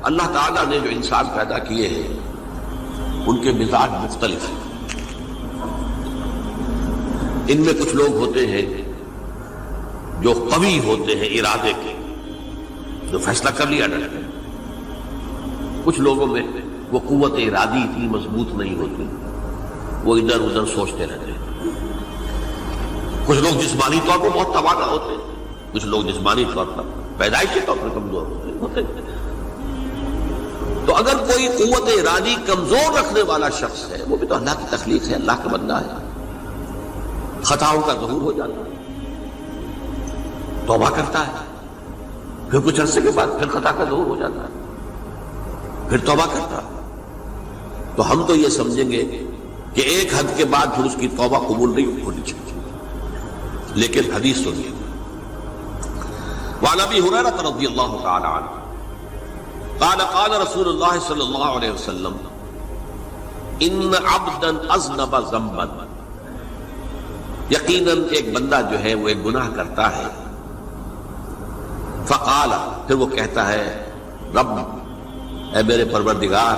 اللہ تعالیٰ نے جو انسان پیدا کیے ہیں ان کے مزاج مختلف ہیں. ان میں کچھ لوگ ہوتے ہیں جو قوی ہوتے ہیں ارادے کے، جو فیصلہ کر لیا ڈرتے. کچھ لوگوں میں وہ قوت ارادی اتنی مضبوط نہیں ہوتی، وہ ادھر ادھر سوچتے رہتے ہیں. کچھ لوگ جسمانی طور پر بہت توانا ہوتے ہیں، کچھ لوگ جسمانی طور پر پیدائشی طور پر کمزور ہوتے ہیں. تو اگر کوئی قوت ارادی کمزور رکھنے والا شخص ہے، وہ بھی تو اللہ کی تخلیق ہے، اللہ کا بندہ ہے، خطاؤں کا ظہور ہو جاتا ہے، توبہ کرتا ہے، پھر کچھ عرصے کے بعد پھر خطا کا ظہور ہو جاتا ہے، پھر توبہ کرتا ہے. تو ہم تو یہ سمجھیں گے کہ ایک حد کے بعد پھر اس کی توبہ قبول نہیں ہونی چاہیے. لیکن حدیث سنیے. وعن ابی ہریرہ رضی اللہ تعالی عنہ قال قال رسول اللہ صلی اللہ علیہ وسلم ان عبدا اذنب ذنبا، یقیناً ایک بندہ جو ہے وہ ایک گناہ کرتا ہے. فقال، پھر وہ کہتا ہے رب، اے میرے پروردگار،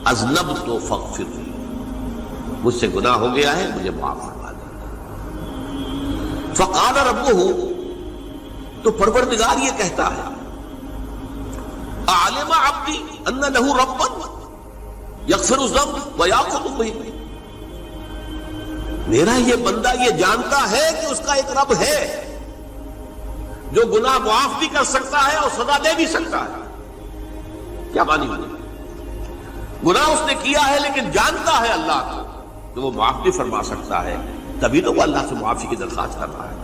اذنبت فاغفر لی، مجھ سے گناہ ہو گیا ہے، مجھے معاف فرما دے. فقال ربہ، تو پروردگار یہ کہتا ہے اعلم عبدی ان لہ ربا یغفر الذنب ویأخذ بہ، میرا یہ بندہ یہ جانتا ہے کہ اس کا ایک رب ہے جو گناہ معاف بھی کر سکتا ہے اور سزا دے بھی سکتا ہے. کیا معنی ہوئی؟ گناہ اس نے کیا ہے لیکن جانتا ہے اللہ کو کہ وہ معاف بھی فرما سکتا ہے، تبھی تو وہ اللہ سے معافی کی درخواست کر رہا ہے.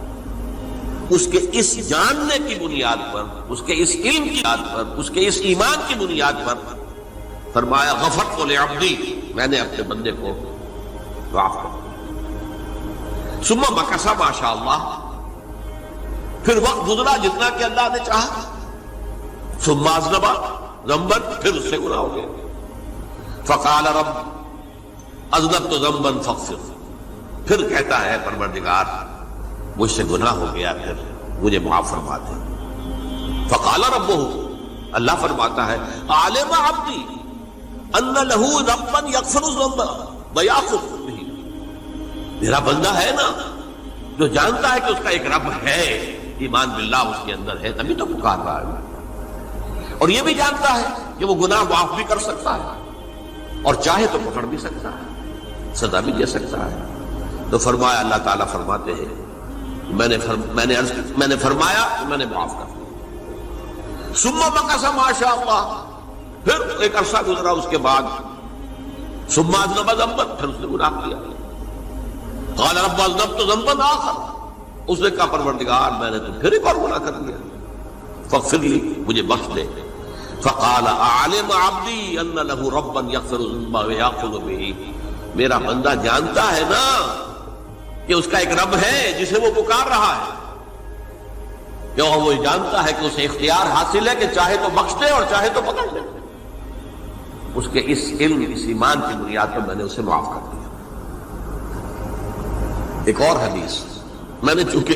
اس کے اس جاننے کی بنیاد پر، اس کے اس علم کی بنیاد پر، اس کے اس ایمان کی بنیاد پر فرمایا غفرت لعبدی، میں نے اپنے بندے کو معاف کر دیا. ثم مکث ما شاء اللہ، پھر وقت گزرا جتنا کہ اللہ نے چاہا. ثم اذنب ذنبا، پھر اس سے گناہ ہو گیا. فقال رب اذنبت ذنبا فاغفر، پھر کہتا ہے پروردگار مجھ سے گناہ ہو گیا، پھر مجھے معاف فرما دے. فقال ربہ، اللہ فرماتا ہے عالم عبدی ان لہ ربا یغفر الذنب ویأخذ بہ، میرا بندہ ہے نا جو جانتا ہے کہ اس کا ایک رب ہے، ایمان باللہ اس کے اندر ہے، تبھی تو پکار رہا ہے. اور یہ بھی جانتا ہے کہ وہ گناہ معاف بھی کر سکتا ہے اور چاہے تو پکڑ بھی سکتا ہے، سزا بھی دے سکتا ہے. تو فرمایا، اللہ تعالیٰ فرماتے ہیں میں نے فرمایا کہ میں نے معاف کر دیا. ثم مکث ما شاء اللہ، پھر ایک عرصہ گزرا اس کے بعد. ثم اذنب ذنبا، پھر اس نے گناہ کیا. قال رب اذنبت ذنبا آخر، اس نے کہا پروردگار میں نے تو پھر ایک اور گناہ کر دیا، فاغفر لی، مجھے بخش دے. فقال اعلم عبدی ان لہ ربا یغفر الذنب ویأخذ بہ، میرا بندہ جانتا ہے نا کہ اس کا ایک رب ہے جسے وہ پکار رہا ہے، کہ وہ جانتا ہے کہ اسے اختیار حاصل ہے کہ چاہے تو بخش دے اور چاہے تو پکڑ لے. اس کے اس علم، اس ایمان کی بنیاد پر میں نے اسے معاف کر دیا. ایک اور حدیث، میں نے چونکہ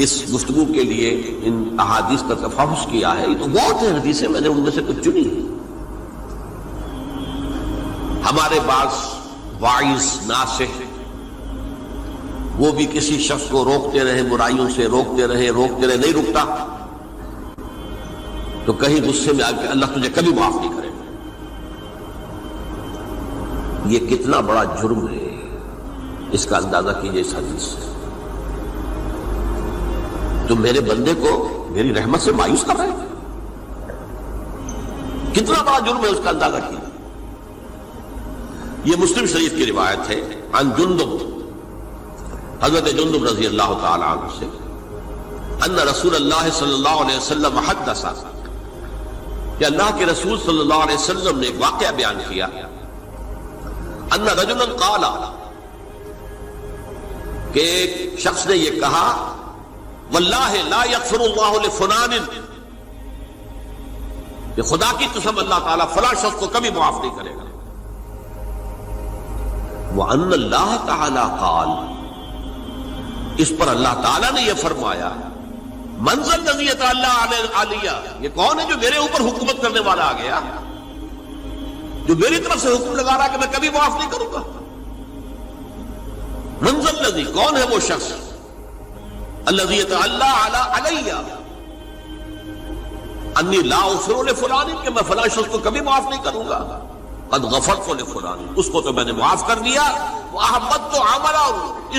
اس گفتگو کے لیے ان احادیث کا تفحص کیا ہے، یہ تو بہت ہیں حدیثیں، میں نے ان میں سے کچھ چنی. ہمارے بعض واعظ ناصح وہ بھی کسی شخص کو روکتے رہے، برائیوں سے روکتے رہے، نہیں رکتا تو کہیں غصے میں آ کے اللہ تجھے کبھی معاف نہیں کرے. یہ کتنا بڑا جرم ہے، اس کا اندازہ کیجئے اس حدیث سے. تم میرے بندے کو میری رحمت سے مایوس کر رہے ہیں، کتنا بڑا جرم ہے، اس کا اندازہ کیجئے. یہ مسلم شریف کی روایت ہے عن جندب، حضرت جندب رضی اللہ تعالی عنہ سے، ان رسول اللہ صلی اللہ علیہ وسلم حدث، کہ اللہ کے رسول صلی اللہ علیہ وسلم نے ایک واقعہ بیان کیا. ان رجلا قال، کہ ایک شخص نے یہ کہا واللہ لا یغفر اللہ لفلان، کہ خدا کی قسم اللہ تعالیٰ فلاں شخص کو کبھی معاف نہیں کرے گا. وَأَنَّ اللَّهَ تَعَالَى قَالَ، اس پر اللہ تعالیٰ نے یہ فرمایا منزل نزیت اللہ علیہ، یہ کون ہے جو میرے اوپر حکومت کرنے والا آ گیا، جو میری طرف سے حکم لگا رہا کہ میں کبھی معاف نہیں کروں گا؟ منزل نزی، کون ہے وہ شخص؟ الذی اللہ علیہ انی لا اغفر لفلان، کہ میں فلاں شخص کو کبھی معاف نہیں کروں گا، قد غفرت لفلان، اس کو تو میں نے معاف کر دیا، واحبطت عملہ،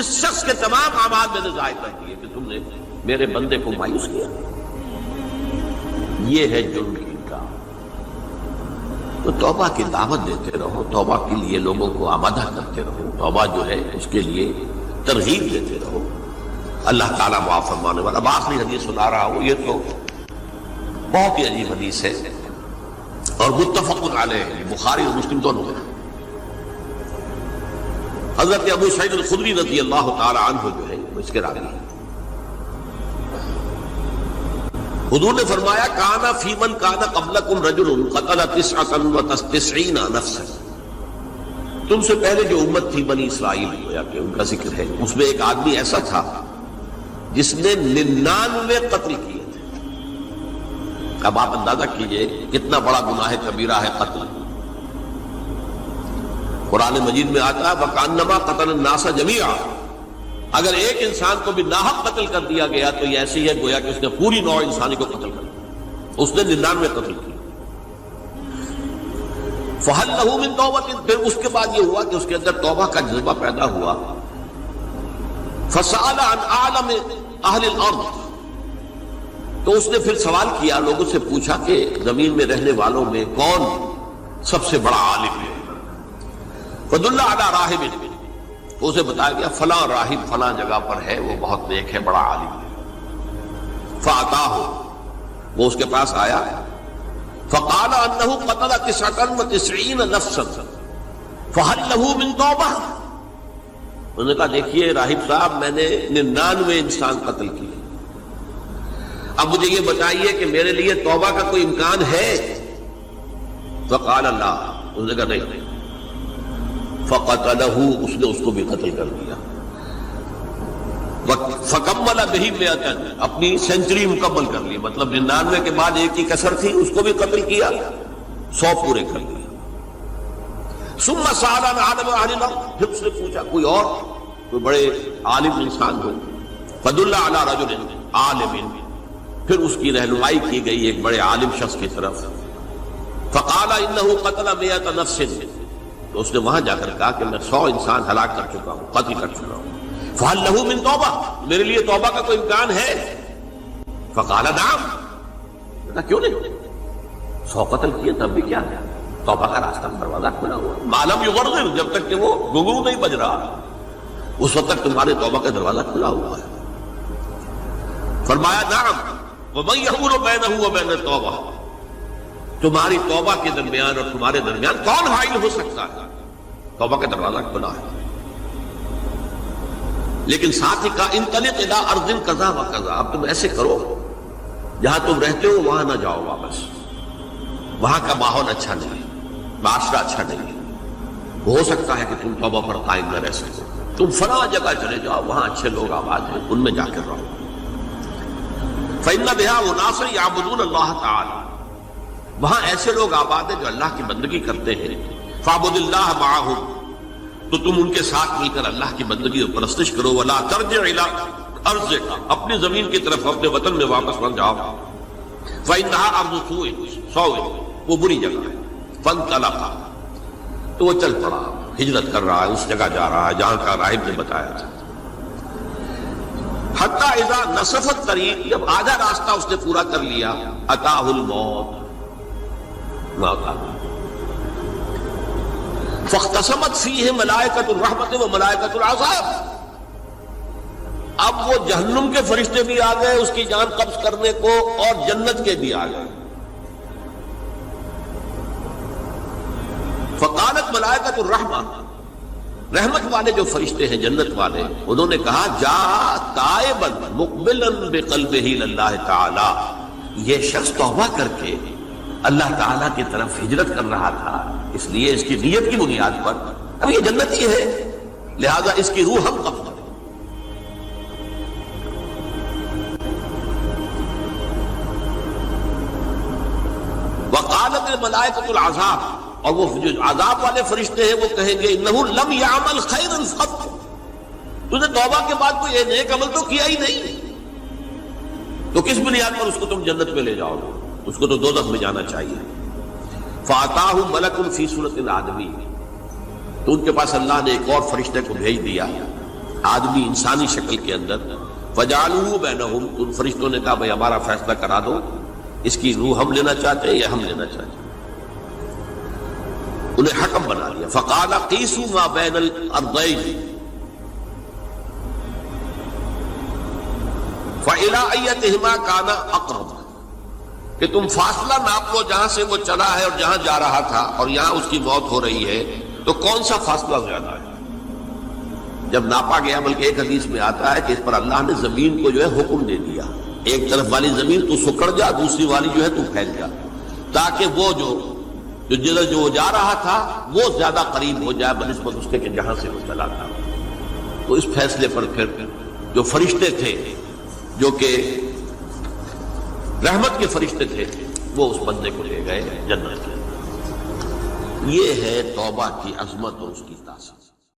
اس شخص کے تمام اعمال میں نے ضائع کر دیے کہ تم نے میرے بندے کو مایوس کیا۔ یہ ہے جرم کی کا۔ تو توبہ کی دعوت دیتے رہو، توبہ کے لیے لوگوں کو آمادہ کرتے رہو، توبہ جو ہے اس کے لیے ترغیب دیتے رہو، اللہ تعالیٰ معاف فرمانے والا۔ اب آخری حدیث سنا رہا ہوں، یہ تو بہت ہی عجیب حدیث ہے اور متفق علیہ، بخاری اور مسلم دونوں میں۔ حضرت ابو سعید الخدری رضی اللہ تعالی عنہ جو ہے اس کے راوی ہیں، حضور نے فرمایا کانا فی من کانا قبلکم رجل قتل 99 نفسا، تم سے پہلے جو امت تھی بنی اسرائیل، گویا کہ ان کا ذکر ہے، اس میں ایک آدمی ایسا تھا جس نے 99 قتل کیے تھے۔ اب آپ اندازہ کیجئے کتنا بڑا گناہ کبیرہ ہے قتل۔ قرآن مجید میں آتا ہے وَكَأَنَّمَا قَتَلَ النَّاسَ جَمِيعًا، اگر ایک انسان کو بھی ناحق قتل کر دیا گیا تو یہ ایسی ہے گویا کہ اس نے پوری نوع انسانی کو قتل کر دیا، اس نے 99 قتل کی۔ فَهَلْ لَهُ مِن تَوْبَةٍ، پھر اس کے بعد یہ ہوا کہ اس کے اندر توبہ کا جذبہ پیدا ہوا۔ فَسَأَلَ عَنْ أَعْلَمِ أَهْلِ الْأَرْضِ، تو اس نے پھر سوال کیا، لوگوں سے پوچھا کہ زمین میں رہنے والوں میں کون سب سے بڑا عالم ہے؟ فَدُلَّ عَلَى رَاهِبٍ، تو اسے بتایا گیا فلاں راہب فلاں جگہ پر ہے، وہ بہت نیک ہے، بڑا عالم ہے۔ فَأَتَاهُ، وہ اس کے پاس آیا، فَقَالَ أَنَّهُ قَتَلَ 99 نَفْسًا فَهَلْ لَهُ مِن تَوْبَةٍ، انہوں نے کہا دیکھیے راہب صاحب، میں نے 99 انسان قتل کیے، اب مجھے یہ بتائیے کہ میرے لیے توبہ کا کوئی امکان ہے؟ فقال لا، انہوں نے کہا نہیں۔ فقتلہ، اس نے اس کو بھی قتل کر دیا۔ فکمل بہ 100، اپنی سینچری مکمل کر لی، مطلب 99 کے بعد ایک کی کسر تھی، اس کو بھی قتل کیا، 100 پورے کر لیا۔ ثم سأل عن عالم اہل الارض، پھر اس نے پوچھا کوئی اور، کوئی بڑے عالم انسان ہو۔ فدل علی رجل عالم، پھر اس کی رہنمائی کی گئی ایک بڑے عالم شخص کی طرف۔ فقال انه قتل 100 نفس، تو اس نے وہاں جا کر کہا کہ میں 100 انسان ہلاک کر چکا ہوں، قتل کر چکا ہوں۔ فهل له من توبہ، میرے لیے توبہ کا کوئی امکان ہے؟ فقال نعم، کیوں نہیں، 100 قتل کیے تب بھی کیا ہے، توبہ کا راستہ دروازہ کھلا ہوا، ما لم یغرغر، جب تک کہ وہ گھنگرو نہیں بج رہا اس وقت تک تمہارے توبہ کا دروازہ کھلا ہوا ہے۔ فرمایا نعم، ومن یحول بینہ وبین التوبہ، تمہاری توبہ کے درمیان اور تمہارے درمیان کون حائل ہو سکتا ہے، توبہ کا دروازہ کھلا ہے۔ لیکن ساتھ ہی کہا انطلق الی ارض کذا و کذا، اب تم ایسے کرو جہاں تم رہتے ہو وہاں نہ جاؤ واپس، وہاں کا ماحول اچھا نہیں، معاشرہ اچھا نہیں، ہو سکتا ہے کہ تم توبہ پر قائم نہ رہ سکو، تم فلاں جگہ چلے جاؤ، وہاں اچھے لوگ آباد ہیں، ان میں جا کر رہو۔ فإن بها أناس يعبدون الله تعالی، وہاں ایسے لوگ آباد ہیں جو اللہ کی بندگی کرتے ہیں۔ فاعبد اللہ معهم، تو تم ان کے ساتھ مل کر اللہ کی بندگی اور پرستش کرو۔ ولا ترجع الى ارضک، اپنی زمین کی طرف اپنے وطن میں واپس نہ جاؤ۔ فإنها ارض سوء، وہ بری جگہ ہے۔ فانطلق، تو وہ چل پڑا، ہجرت کر رہا ہے، اس جگہ جا رہا ہے جہاں کا راہب نے بتایا تھا۔ حتی اذا نصف الطریق، جب آدھا راستہ اس نے پورا کر لیا، اتاہ الموت، موت آ گئی۔ فاختصمت فیہ ملائکۃ الرحمت و ملائکۃ العذاب، اب وہ جہنم کے فرشتے بھی آ گئے اس کی جان قبض کرنے کو، اور جنت کے بھی آ گئے۔ فقالت ملائکۃ الرحمہ، رحمت والے جو فرشتے ہیں جنت والے، انہوں نے کہا جا تائبا مقبلا بقلبہ للہ تعالی، یہ شخص توبہ کر کے اللہ تعالیٰ کی طرف ہجرت کر رہا تھا، اس لیے اس کی نیت کی بنیاد پر اب یہ جنتی ہے، لہذا اس کی روح ہم قبض کریں۔ وقالت الملائکۃ العذاب، اور وہ جو عذاب والے فرشتے ہیں وہ کہیں گے انہ لم یعمل خیرا قط، تو نے توبہ کے بعد کوئی نیک عمل تو کیا ہی نہیں، تو کس بنیاد پر اس کو تم جنت میں لے جاؤ گے؟ اس کو تو دوزخ میں جانا چاہیے۔ فاتاہ ملک فی صورت الآدمی، تو ان کے پاس اللہ نے ایک اور فرشتے کو بھیج دیا آدمی انسانی شکل کے اندر، فجعلوہ بینہم، ان فرشتوں نے کہا بھائی ہمارا فیصلہ کرا دو، اس کی روح ہم لینا چاہتے ہیں یا ہم لینا چاہتے ہیں، انہیں حکم بنا دیا۔ فقال قیسوا ما بین الارضین فإلی ایتہما کان اقرب، کہ تم فاصلہ ناپ لو جہاں سے وہ چلا ہے اور جہاں جا رہا تھا اور یہاں اس کی موت ہو رہی ہے، تو کون سا فاصلہ زیادہ ہے؟ جب ناپا گیا، بلکہ ایک حدیث میں آتا ہے کہ اس پر اللہ نے زمین کو جو ہے حکم دے دیا، ایک طرف والی زمین تو سکڑ جا، دوسری والی جو ہے تو پھیل جا، تاکہ وہ جو جا رہا تھا وہ زیادہ قریب ہو جائے بنسبت اس کے کہ جہاں سے وہ چلا تھا۔ تو اس فیصلے پر پھر جو فرشتے تھے جو کہ رحمت کے فرشتے تھے وہ اس بندے کو لے گئے جنت کے۔ یہ ہے توبہ کی عظمت اور اس کی تاثیر۔